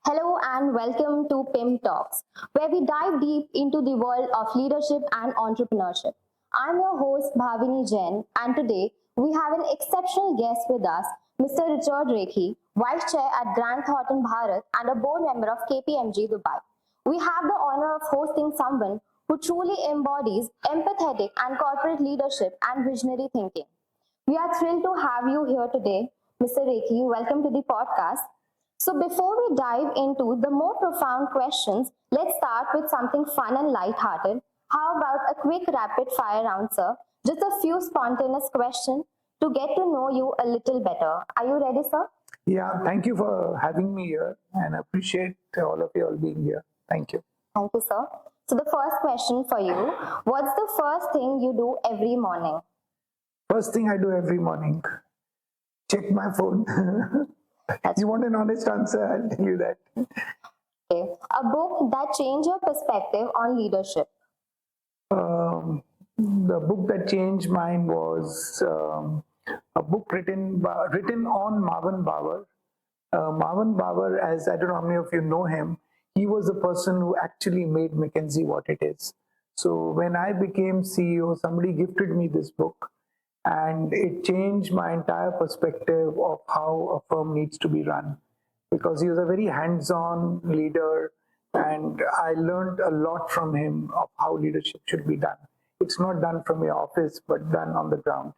Hello and welcome to PIM Talks, where we dive deep into the world of leadership and entrepreneurship. I'm your host Bhavini Jain, and today we have an exceptional guest with us, Mr. Richard Rekhy, Vice Chair at Grand Thornton, Bharat, and a board member of KPMG Dubai. We have the honor of hosting someone who truly embodies empathetic and corporate leadership and visionary thinking. We are thrilled to have you here today, Mr. Rekhy. Welcome to the podcast. So, before we dive into the more profound questions, let's start with something fun and light-hearted. How about a quick rapid fire round, sir? Just a few spontaneous questions to get to know you a little better. Are you ready, sir? Yeah, thank you for having me here and I appreciate all of you all being here. Thank you. Thank you, sir. So, the first question for you: what's the first thing you do every morning? First thing I do every morning, check my phone. You want an honest answer? I'll tell you that. Okay. A book that changed your perspective on leadership. The book that changed mine was a book written on Marvin Bower. Marvin Bower, as I don't know how many of you know him, he was the person who actually made McKinsey what it is. So when I became CEO, somebody gifted me this book, and it changed my entire perspective of how a firm needs to be run. Because he was a very hands-on leader, and I learned a lot from him of how leadership should be done. It's not done from your office, but done on the ground.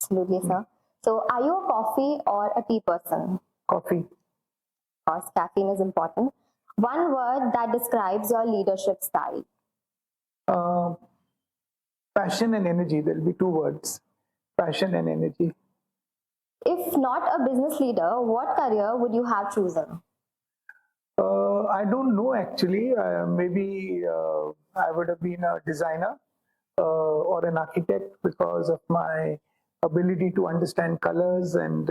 Absolutely, sir. So, are you a coffee or a tea person? Coffee. Of course, caffeine is important. One word that describes your leadership style. Uh, Passion and energy. There'll be two words: passion and energy. If not a business leader, what career would you have chosen? I don't know actually. Maybe I would have been a designer or an architect because of my ability to understand colors and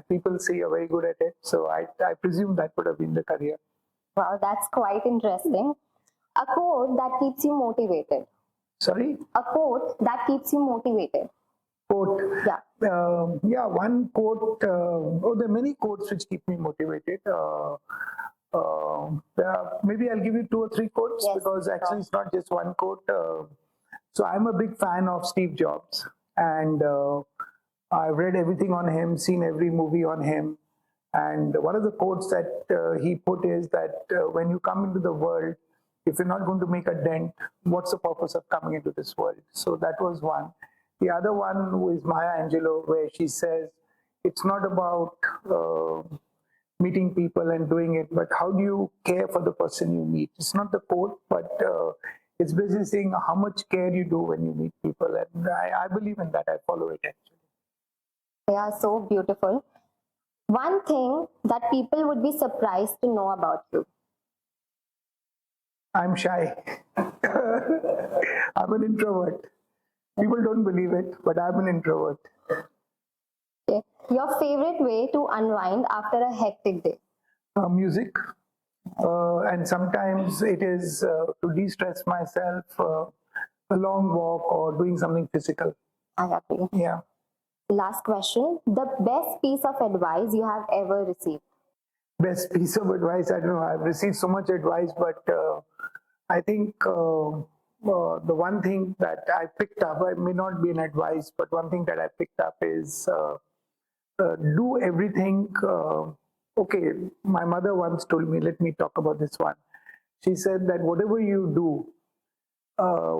people say you're very good at it. So I presume that would have been the career. Wow, that's quite interesting. A quote that keeps you motivated. Sorry? A quote that keeps you motivated. Quote. Yeah. One quote. There are many quotes which keep me motivated. Maybe I'll give you two or three quotes, Yes, because actually it's not just one quote. So I'm a big fan of Steve Jobs, and I've read everything on him, seen every movie on him. And one of the quotes that he put is that when you come into the world, if you're not going to make a dent, what's the purpose of coming into this world? So that was one. The other one is Maya Angelou, where she says, it's not about meeting people and doing it, but how do you care for the person you meet? It's not the quote, but it's basically saying how much care you do when you meet people. And I believe in that. I follow it actually. They are so beautiful. One thing that people would be surprised to know about you. I'm shy. I'm an introvert. People don't believe it, but I'm an introvert. Okay. Your favorite way to unwind after a hectic day. Music. And sometimes it is to de-stress myself, a long walk or doing something physical. I agree. Yeah. Last question. The best piece of advice you have ever received. Best piece of advice, I don't know. I've received so much advice, but I think the one thing that I picked up, it may not be an advice, but one thing that I picked up is do everything. Okay, my mother once told me, let me talk about this one. She said that whatever you do,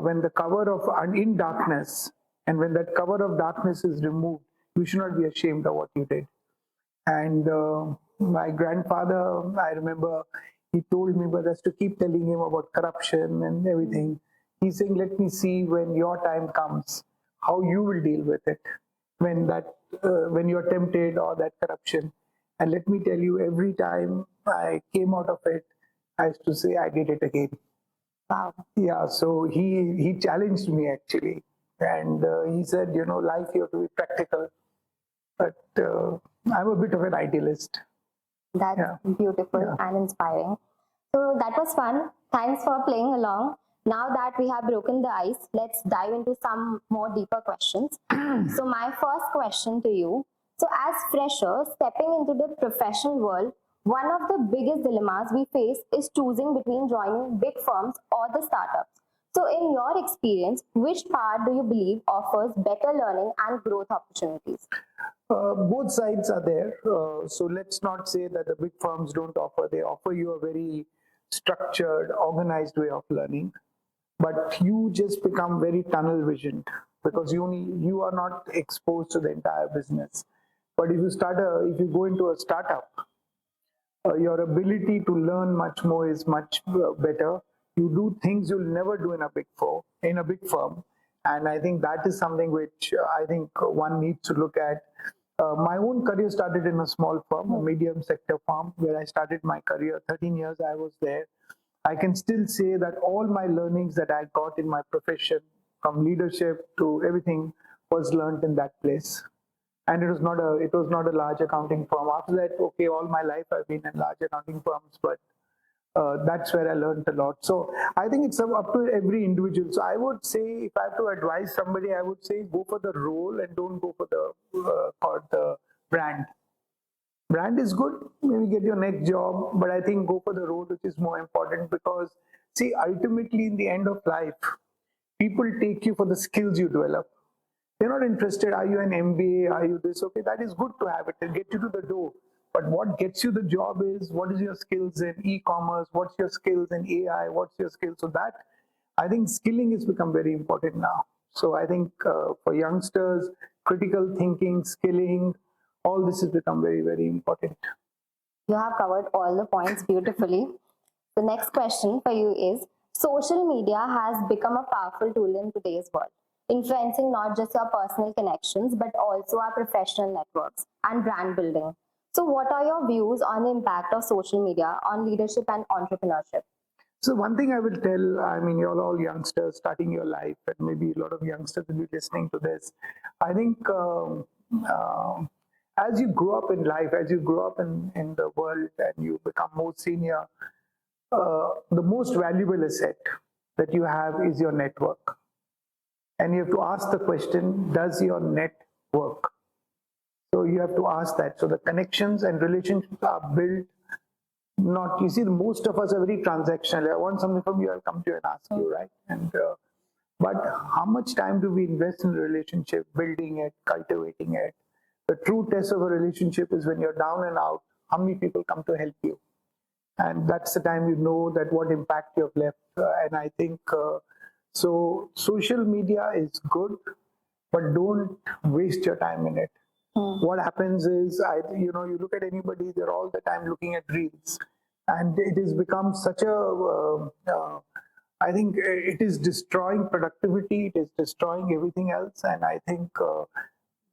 when the cover of in darkness, and when that cover of darkness is removed, you should not be ashamed of what you did. And my grandfather, I remember, he told me, but that's to keep telling him about corruption and everything. He's saying, let me see when your time comes, how you will deal with it when you're tempted or that corruption. And let me tell you, every time I came out of it, I used to say, I did it again. Wow. Yeah, so he challenged me actually. And he said, life you have to be practical. But I'm a bit of an idealist. That's beautiful and inspiring. So that was fun. Thanks for playing along. Now that we have broken the ice, let's dive into some more deeper questions. So my first question to you. So as freshers stepping into the professional world, One of the biggest dilemmas we face is choosing between joining big firms or the startups. So, in your experience, which part do you believe offers better learning and growth opportunities? Both sides are there. So let's not say that the big firms don't offer. They offer you a very structured, organized way of learning, but you just become very tunnel visioned because you are not exposed to the entire business. But if you go into a startup, your ability to learn much more is much better. You do things you'll never do in a big firm, and I think that is something which I think one needs to look at. My own career started in a small firm, a medium sector firm, where I started my career. 13 years I was there. I can still say that all my learnings that I got in my profession, from leadership to everything, was learned in that place. And it was not a large accounting firm. After that, okay, all my life I've been in large accounting firms, but that's where I learned a lot. So I think it's up to every individual. So I would say, if I have to advise somebody, I would say go for the role and don't go for the brand. Brand is good, maybe get your next job, but I think go for the role, which is more important, because see, ultimately in the end of life, people take you for the skills you develop. They're not interested, are you an MBA, are you this? Okay, that is good to have it and get you to the door. But what gets you the job is, what is your skills in e-commerce, what's your skills in AI, what's your skills? So that, I think skilling has become very important now. So I think for youngsters, critical thinking, skilling, all this has become very, very important. You have covered all the points beautifully. The next question for you is, social media has become a powerful tool in today's world, influencing not just our personal connections but also our professional networks and brand building. So, what are your views on the impact of social media on leadership and entrepreneurship? So one thing I will tell, I mean, you're all youngsters starting your life, and maybe a lot of youngsters will be listening to this. I think as you grow up in life, as you grow up in the world and you become more senior, the most valuable asset that you have is your network. And you have to ask the question, does your net work? So you have to ask that. So the connections and relationships are built. Not, you see, most of us are very transactional. I want something from you, I'll come to you and ask you, right? And but how much time do we invest in a relationship, building it, cultivating it? The true test of a relationship is when you're down and out, how many people come to help you? And that's the time you know that what impact you've left. And I think so. Social media is good, but don't waste your time in it. What happens is, you look at anybody; they're all the time looking at reels, and it has become such a. I think it is destroying productivity. It is destroying everything else, and I think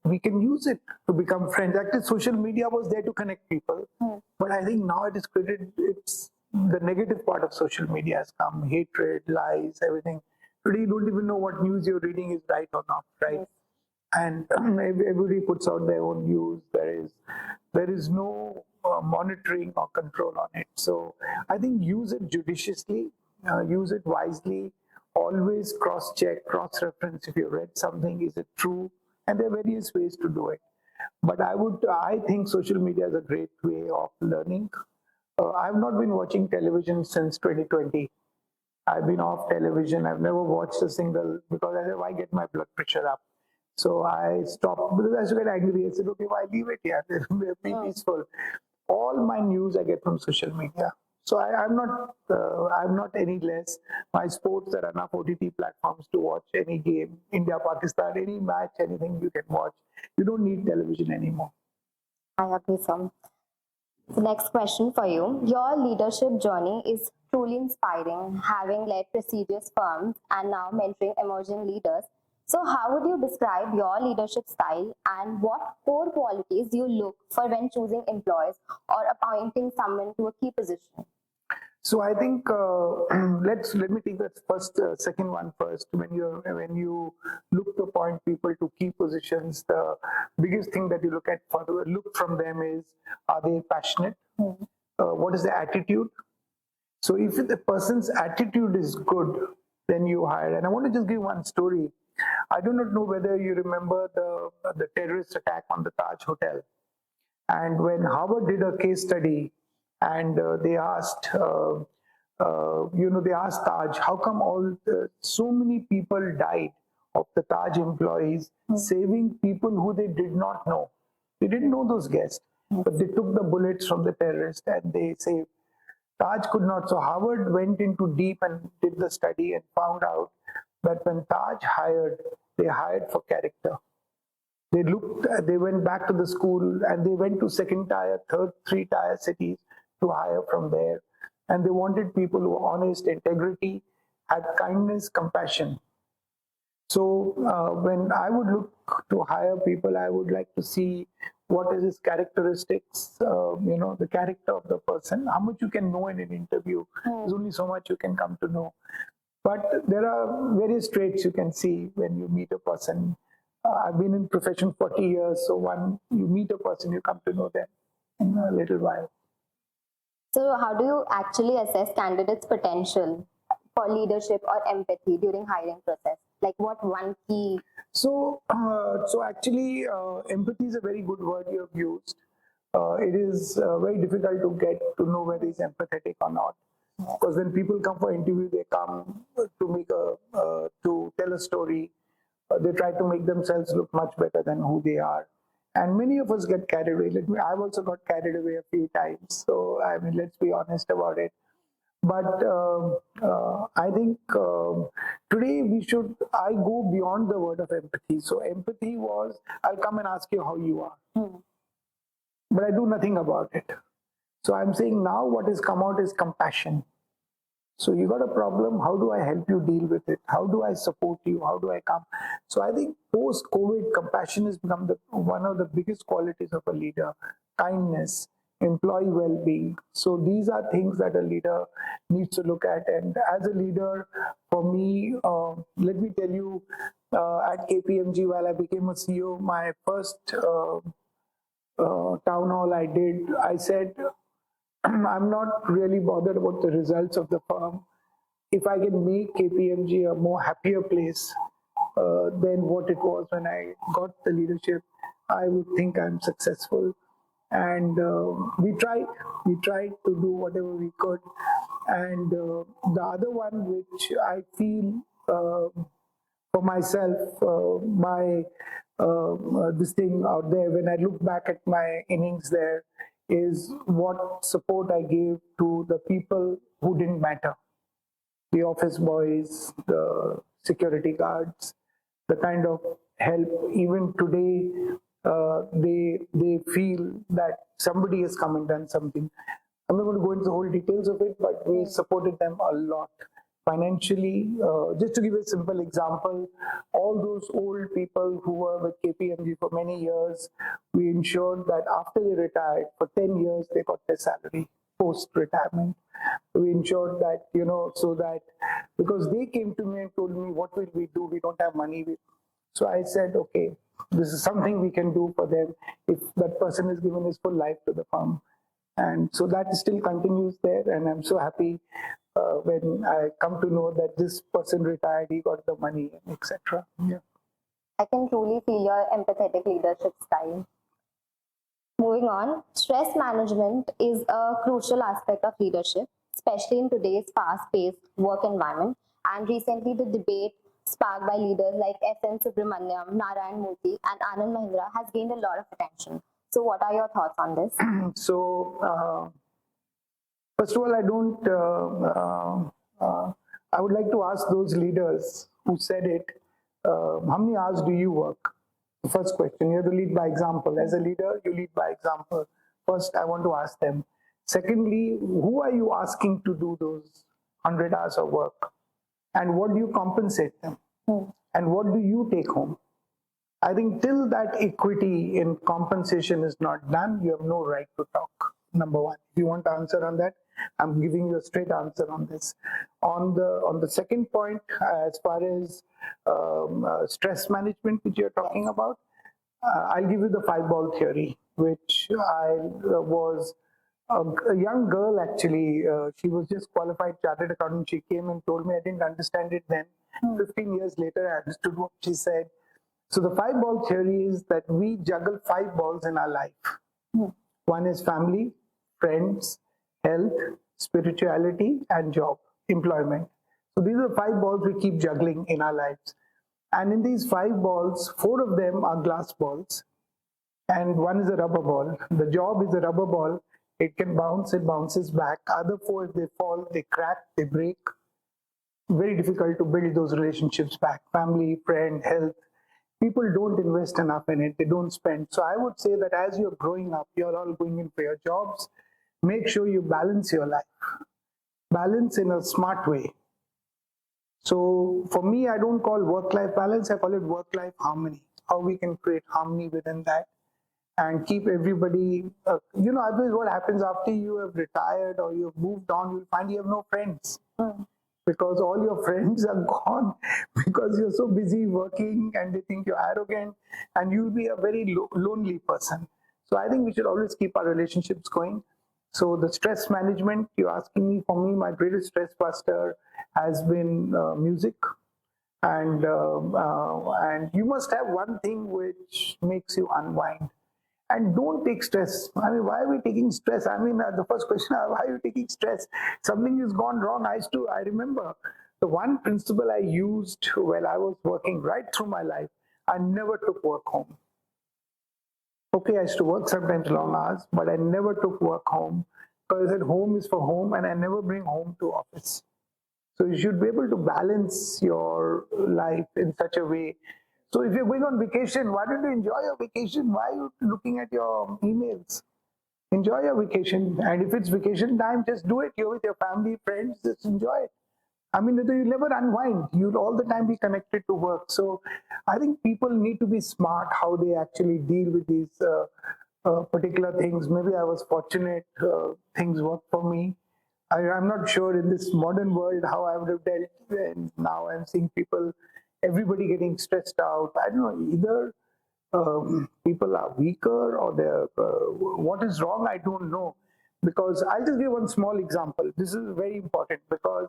we can use it to become friends. Actually, social media was there to connect people, but I think now it is created. It's the negative part of social media has come: hatred, lies, everything. Today, you don't even know what news you're reading is right or not, right? And everybody puts out their own views. There is no monitoring or control on it. So I think use it judiciously, use it wisely. Always cross-check, cross-reference. If you read something, is it true? And there are various ways to do it. But I think social media is a great way of learning. I've not been watching television since 2020. I've been off television. I've never watched a single, because I said, why get my blood pressure up? So I stopped, because I used to get angry. I said, okay, why leave it here? Be peaceful. All my news I get from social media. So I'm not any less. My sports, there are enough OTT platforms to watch any game, India, Pakistan, any match, anything you can watch. You don't need television anymore. I agree, sir. The next question for you. Your leadership journey is truly inspiring, having led prestigious firms and now mentoring emerging leaders. So, how would you describe your leadership style and what core qualities you look for when choosing employees or appointing someone to a key position? So I think let me take that second one first. When you look to appoint people to key positions, the biggest thing that you look from them is, are they passionate? What is their attitude? So if the person's attitude is good, then you hire. And I want to just give one story. I do not know whether you remember the terrorist attack on the Taj Hotel. And when Harvard did a case study, and they asked Taj, how come so many people died of the Taj employees, saving people who they did not know. They didn't know those guests, but they took the bullets from the terrorists and they saved. Taj could not. So Harvard went into deep and did the study and found out that when Taj hired, they hired for character. They went back to the school and they went to second tier, third, three tier cities to hire from there. And they wanted people who were honest, integrity, had kindness, compassion. So when I would look to hire people, I would like to see what is his characteristics, the character of the person. How much you can know in an interview. There's only so much you can come to know. But there are various traits you can see when you meet a person. I've been in profession 40 years, so when you meet a person, you come to know them in a little while. So how do you actually assess candidates' potential for leadership or empathy during hiring process? Like what one key? So actually, empathy is a very good word you have used. It is very difficult to get to know whether he's empathetic or not. Because when people come for interview, they come to tell a story. They try to make themselves look much better than who they are. And many of us get carried away. I've also got carried away a few times. So, I mean, let's be honest about it. But I think today I go beyond the word of empathy. So empathy was, I'll come and ask you how you are. But I do nothing about it. So I'm saying now what has come out is compassion. So you got a problem, how do I help you deal with it? How do I support you? How do I come? So I think post-COVID, compassion has become one of the biggest qualities of a leader. Kindness, employee well-being. So these are things that a leader needs to look at. And as a leader, for me, let me tell you, at KPMG, while I became a CEO, my first town hall I did, I said, I'm not really bothered about the results of the firm. If I can make KPMG a more happier place than what it was when I got the leadership, I would think I'm successful. And we tried to do whatever we could. And the other one, which I feel for myself, this thing out there, when I look back at my innings there, is what support I gave to the people who didn't matter. The office boys, the security guards, the kind of help even today they feel that somebody has come and done something. I'm not going to go into the whole details of it, but we supported them a lot financially. Just to give a simple example, all those old people who were with KPMG for many years, we ensured that after they retired, for 10 years, they got their salary post-retirement. We ensured that, so that, because they came to me and told me, what will we do? We don't have money. So I said, okay, this is something we can do for them if that person has given his full life to the firm. And so that still continues there. And I'm so happy when I come to know that this person retired, he got the money, etc. Yeah. I can truly feel your empathetic leadership style. Moving on, stress management is a crucial aspect of leadership, especially in today's fast-paced work environment. And recently, the debate sparked by leaders like S.N. Subramaniam, Narayan Murthy, and Anand Mahindra has gained a lot of attention. So, what are your thoughts on this? So, first of all, I would like to ask those leaders who said it, how many hours do you work? The first question, you have to lead by example. As a leader, you lead by example. First, I want to ask them. Secondly, who are you asking to do those 100 hours of work? And what do you compensate them? And what do you take home? I think till that equity in compensation is not done, you have no right to talk. Number one. If you want to answer on that, I'm giving you a straight answer on this. On the second point, as far as stress management, which you're talking about, I'll give you the 5-ball theory, which I was a young girl actually. She was just qualified chartered accountant. She came and told me, I didn't understand it then. 15 years later, I understood what she said. So the 5-ball theory is that we juggle 5 balls in our life. One is family, friends, health, spirituality, and job, employment. So these are 5 balls we keep juggling in our lives. And in these 5 balls, 4 of them are glass balls, and one is a rubber ball. The job is a rubber ball. It can bounce, it bounces back. Other 4, if they fall, they crack, they break. Very difficult to build those relationships back. Family, friend, health. People don't invest enough in it. They don't spend. So I would say that as you're growing up, you're all going in for your jobs. Make sure you balance your life. Balance in a smart way. So for me, I don't call work-life balance. I call it work-life harmony. How we can create harmony within that and keep everybody, otherwise what happens after you have retired or you've moved on, you'll find you have no friends. Because all your friends are gone because you're so busy working and they think you're arrogant and you'll be a very lonely person. So I think we should always keep our relationships going. So the stress management, you're asking me, for me, my greatest stress buster has been music. And you must have one thing which makes you unwind. And don't take stress. I mean, why are we taking stress? I mean, the first question, why are you taking stress? Something has gone wrong. I remember the one principle I used while I was working right through my life. I never took work home. Okay, I used to work sometimes long hours, but I never took work home because I said home is for home and I never bring home to office. So you should be able to balance your life in such a way. So if you're going on vacation, why don't you enjoy your vacation? Why are you looking at your emails? Enjoy your vacation. And if it's vacation time, just do it. You're with your family, friends, just enjoy it. I mean, you'll never unwind. You'll all the time be connected to work. So I think people need to be smart how they actually deal with these particular things. Maybe I was fortunate, things worked for me. I'm not sure in this modern world how I would have dealt. And now I'm seeing people, everybody getting stressed out. I don't know, either people are weaker or they're, what is wrong, I don't know. Because I'll just give one small example. This is very important because,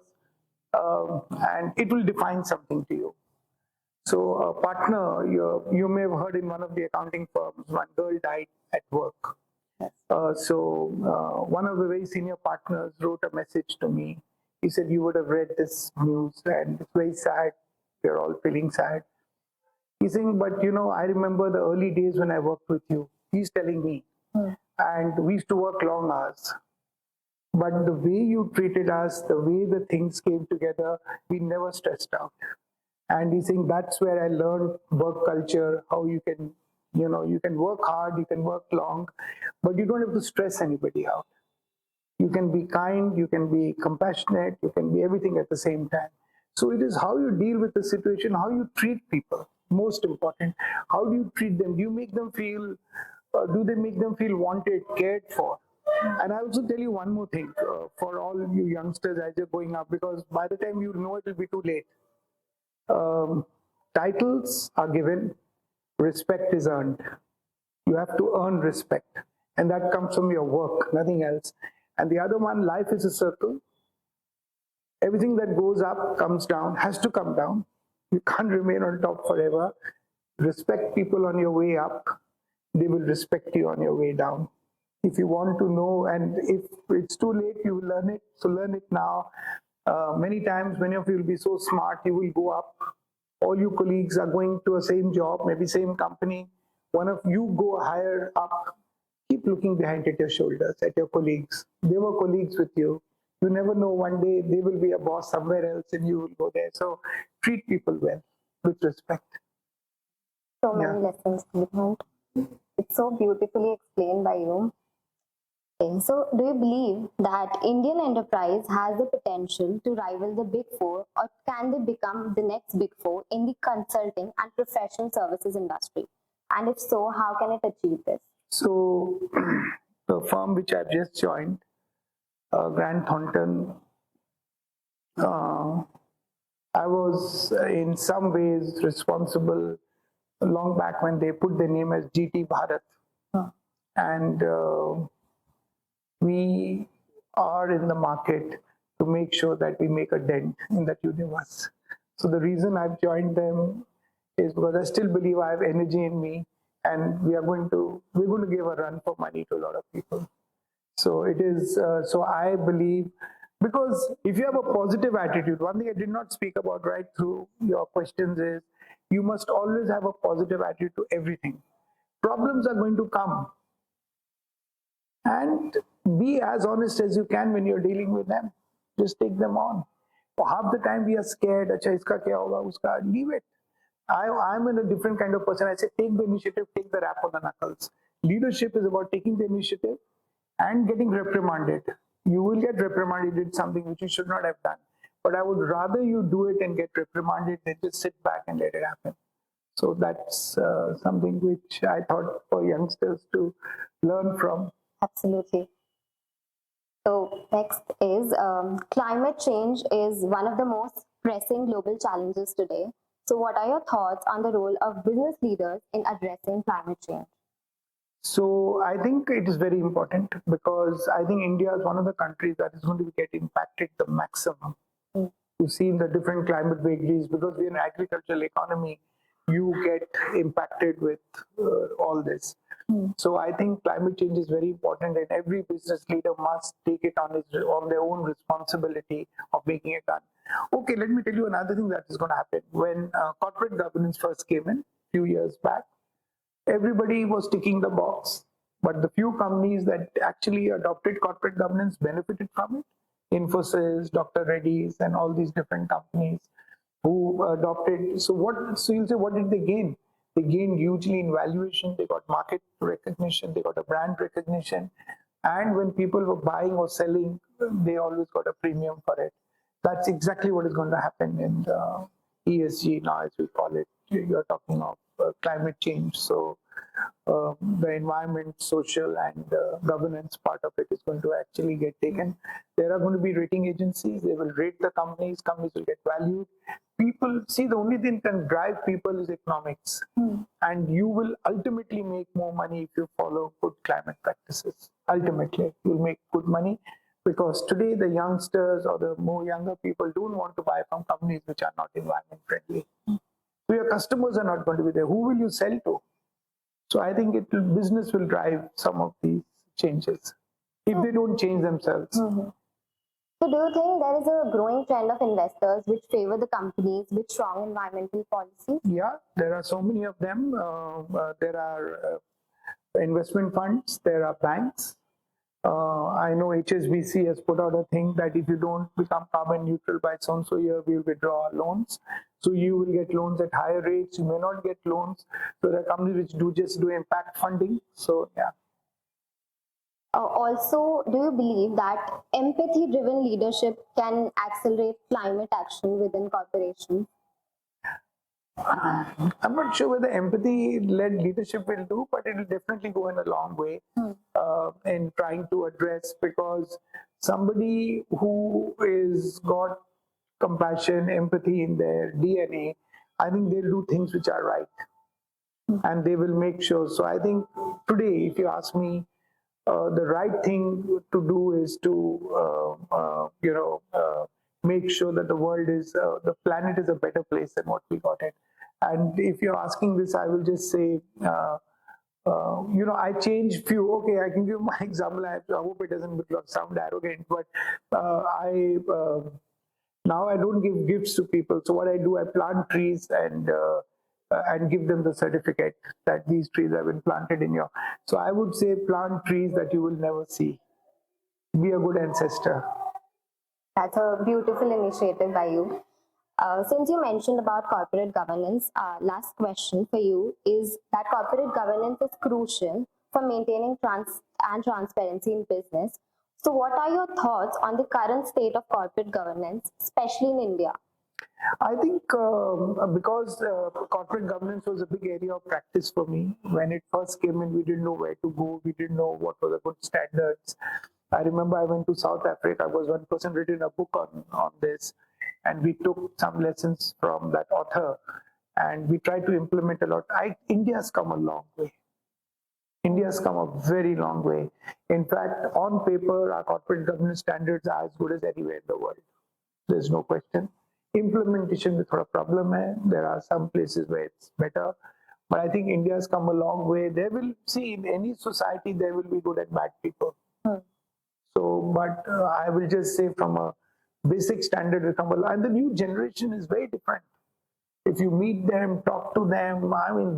and it will define something to you. So a partner, you may have heard in one of the accounting firms, one girl died at work. One of the very senior partners wrote a message to me. He said, you would have read this news and it's very sad. We're all feeling sad. He's saying, but I remember the early days when I worked with you. He's telling me. And we used to work long hours. But the way you treated us, the way the things came together, we never stressed out. And he's saying that's where I learned work culture, how you can, you can work hard, you can work long, but you don't have to stress anybody out. You can be kind, you can be compassionate, you can be everything at the same time. So it is how you deal with the situation, how you treat people, most important. How do you treat them? Do you make them feel, do they make them feel wanted, cared for? And I also tell you one more thing for all you youngsters as you're going up, because by the time you know it will be too late. Titles are given, respect is earned. You have to earn respect, and that comes from your work, nothing else. And the other one, life is a circle. Everything that goes up comes down, has to come down. You can't remain on top forever. Respect people on your way up, they will respect you on your way down. If you want to know, and if it's too late, you will learn it. So learn it now. Many times, many of you will be so smart, you will go up. All you colleagues are going to a same job, maybe same company. One of you go higher up. Keep looking behind at your shoulders, at your colleagues. They were colleagues with you. You never know, one day they will be a boss somewhere else and you will go there. So treat people well, with respect. So many lessons to be learned. It's so beautifully explained by you. Okay, so do you believe that Indian enterprise has the potential to rival the Big Four, or can they become the next Big Four in the consulting and professional services industry? And if so, how can it achieve this? So the firm which I've just joined, Grand Thornton, I was in some ways responsible long back when they put their name as GT Bharat. And we are in the market to make sure that we make a dent in that universe. So the reason I've joined them is because I still believe I have energy in me, and we're going to give a run for money to a lot of people. So it is, so I believe, because if you have a positive attitude, one thing I did not speak about right through your questions is you must always have a positive attitude to everything. Problems are going to come, and be as honest as you can when you're dealing with them. Just take them on. Half the time we are scared, acha iska kya hoga, uska, leave it. I'm in a different kind of person. I say take the initiative, take the rap on the knuckles. Leadership is about taking the initiative and getting reprimanded. You will get reprimanded, you did something which you should not have done. But I would rather you do it and get reprimanded than just sit back and let it happen. So that's something which I thought for youngsters to learn from. Absolutely. So next is climate change is one of the most pressing global challenges today. So what are your thoughts on the role of business leaders in addressing climate change? So I think it is very important because I think India is one of the countries that is going to get impacted the maximum. You see in the different climate vagaries, because we're an agricultural economy, you get impacted with all this. So I think climate change is very important, and every business leader must take it on their own responsibility of making it done. Okay, let me tell you another thing that is going to happen. When corporate governance first came in a few years back, everybody was ticking the box, but the few companies that actually adopted corporate governance benefited from it. Infosys, Dr. Reddy's, and all these different companies who adopted. So you'll say, what did they gain? They gained hugely in valuation. They got market recognition. They got a brand recognition. And when people were buying or selling, they always got a premium for it. That's exactly what is going to happen in the ESG now, as we call it. You're talking of climate change. So the environment, social, and governance part of it is going to actually get taken. There are going to be rating agencies. They will rate the companies. Companies will get valued. People see the only thing that can drive people is economics, and you will ultimately make more money if you follow good climate practices. Ultimately, you'll make good money. Because today the youngsters or the more younger people don't want to buy from companies which are not environment friendly. So your customers are not going to be there. Who will you sell to? So I think business will drive some of these changes if they don't change themselves. So do you think there is a growing trend of investors which favor the companies with strong environmental policies? Yeah, there are so many of them. There are investment funds, there are banks. I know HSBC has put out a thing that if you don't become carbon neutral by so year, we will withdraw our loans. So you will get loans at higher rates. You may not get loans. So there are companies which do impact funding. So yeah. Also, do you believe that empathy-driven leadership can accelerate climate action within corporations? I'm not sure whether empathy-led leadership will do, but it will definitely go in a long way in trying to address, because somebody who is got compassion, empathy in their DNA, I think they'll do things which are right, and they will make sure. So I think today, if you ask me, the right thing to do is to make sure that the world is the planet is a better place than what we got it. And if you're asking this, I will just say, I change few. Okay, I can give my example. I hope it doesn't sound arrogant, but now I don't give gifts to people. So what I do, I plant trees and give them the certificate that these trees have been planted in your. So I would say plant trees that you will never see. Be a good ancestor. That's a beautiful initiative by you. Since you mentioned about corporate governance, last question for you is that corporate governance is crucial for maintaining transparency in business. So what are your thoughts on the current state of corporate governance, especially in India? I think because corporate governance was a big area of practice for me. When it first came in, we didn't know where to go. We didn't know what were the good standards. I remember I went to South Africa. I was one person written a book on this, and we took some lessons from that author, and we tried to implement a lot. India's come a long way. India's come a very long way. In fact, on paper, our corporate governance standards are as good as anywhere in the world. There's no question. Implementation में थोड़ा problem है. There are some places where it's better, but I think India's come a long way. There will see in any society there will be good and bad people. but I will just say from a basic standard example, and the new generation is very different. If you meet them, talk to them, I mean,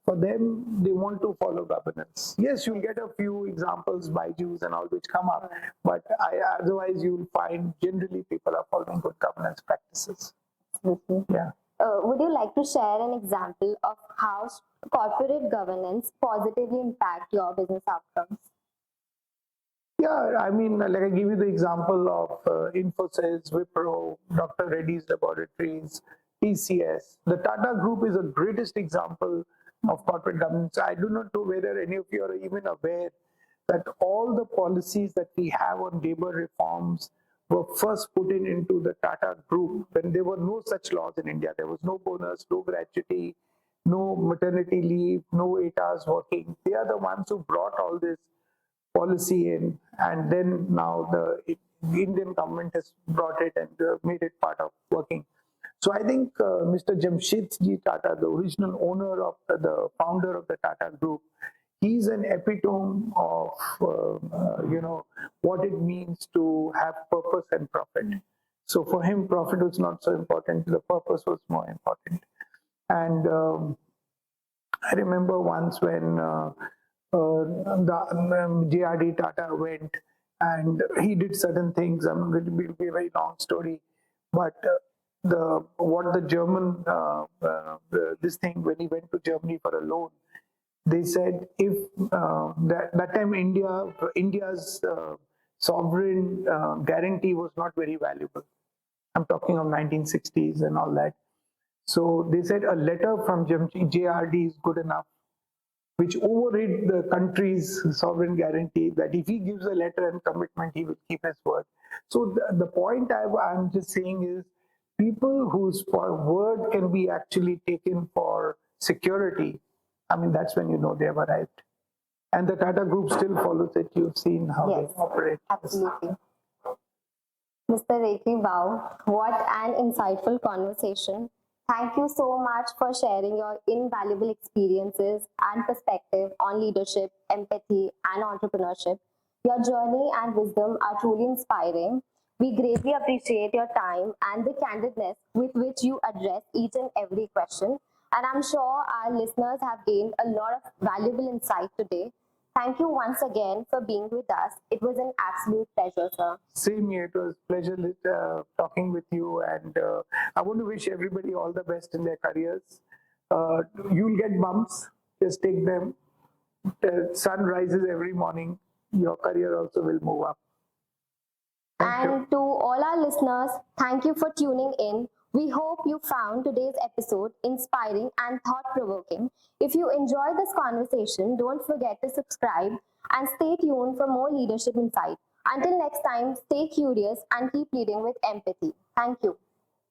for them, they want to follow governance. Yes, you'll get a few examples by Jews and all which come up, but otherwise you'll find generally people are following good governance practices. Yeah. Would you like to share an example of how corporate governance positively impact your business outcomes? Yeah, I mean, like I give you the example of Infosys, Wipro, Dr. Reddy's Laboratories, TCS. The Tata Group is the greatest example of corporate governance. I do not know whether any of you are even aware that all the policies that we have on labor reforms were first put into the Tata Group when there were no such laws in India. There was no bonus, no gratuity, no maternity leave, no 8 hours working. They are the ones who brought all this policy in, and then now the Indian government has brought it and made it part of working. So I think Mr. Jamshedji Tata, the original owner of the founder of the Tata Group, he's an epitome of what it means to have purpose and profit. So for him, profit was not so important; the purpose was more important. And I remember once when the JRD Tata went and he did certain things. I'm going to be a very long story, but what the German this thing when he went to Germany for a loan, they said if that time India's sovereign guarantee was not very valuable. I'm talking of 1960s and all that. So they said a letter from JRD is good enough, which overrid the country's sovereign guarantee that if he gives a letter and commitment, he will keep his word. So the point I'm just saying is people whose word can be actually taken for security, I mean, that's when you know they have arrived. And the Tata Group still follows it. You've seen how Yes, they operate. absolutely. Mr. Rekhy, wow, what an insightful conversation. Thank you so much for sharing your invaluable experiences and perspective on leadership, empathy, and entrepreneurship. Your journey and wisdom are truly inspiring. We greatly appreciate your time and the candidness with which you address each and every question. And I'm sure our listeners have gained a lot of valuable insight today. Thank you once again for being with us. It was an absolute pleasure, sir. Same here. It was a pleasure talking with you. And I want to wish everybody all the best in their careers. You'll get bumps. Just take them. The sun rises every morning. Your career also will move up. And to all our listeners, thank you for tuning in. We hope you found today's episode inspiring and thought-provoking. If you enjoyed this conversation, don't forget to subscribe and stay tuned for more leadership insight. Until next time, stay curious and keep leading with empathy. Thank you.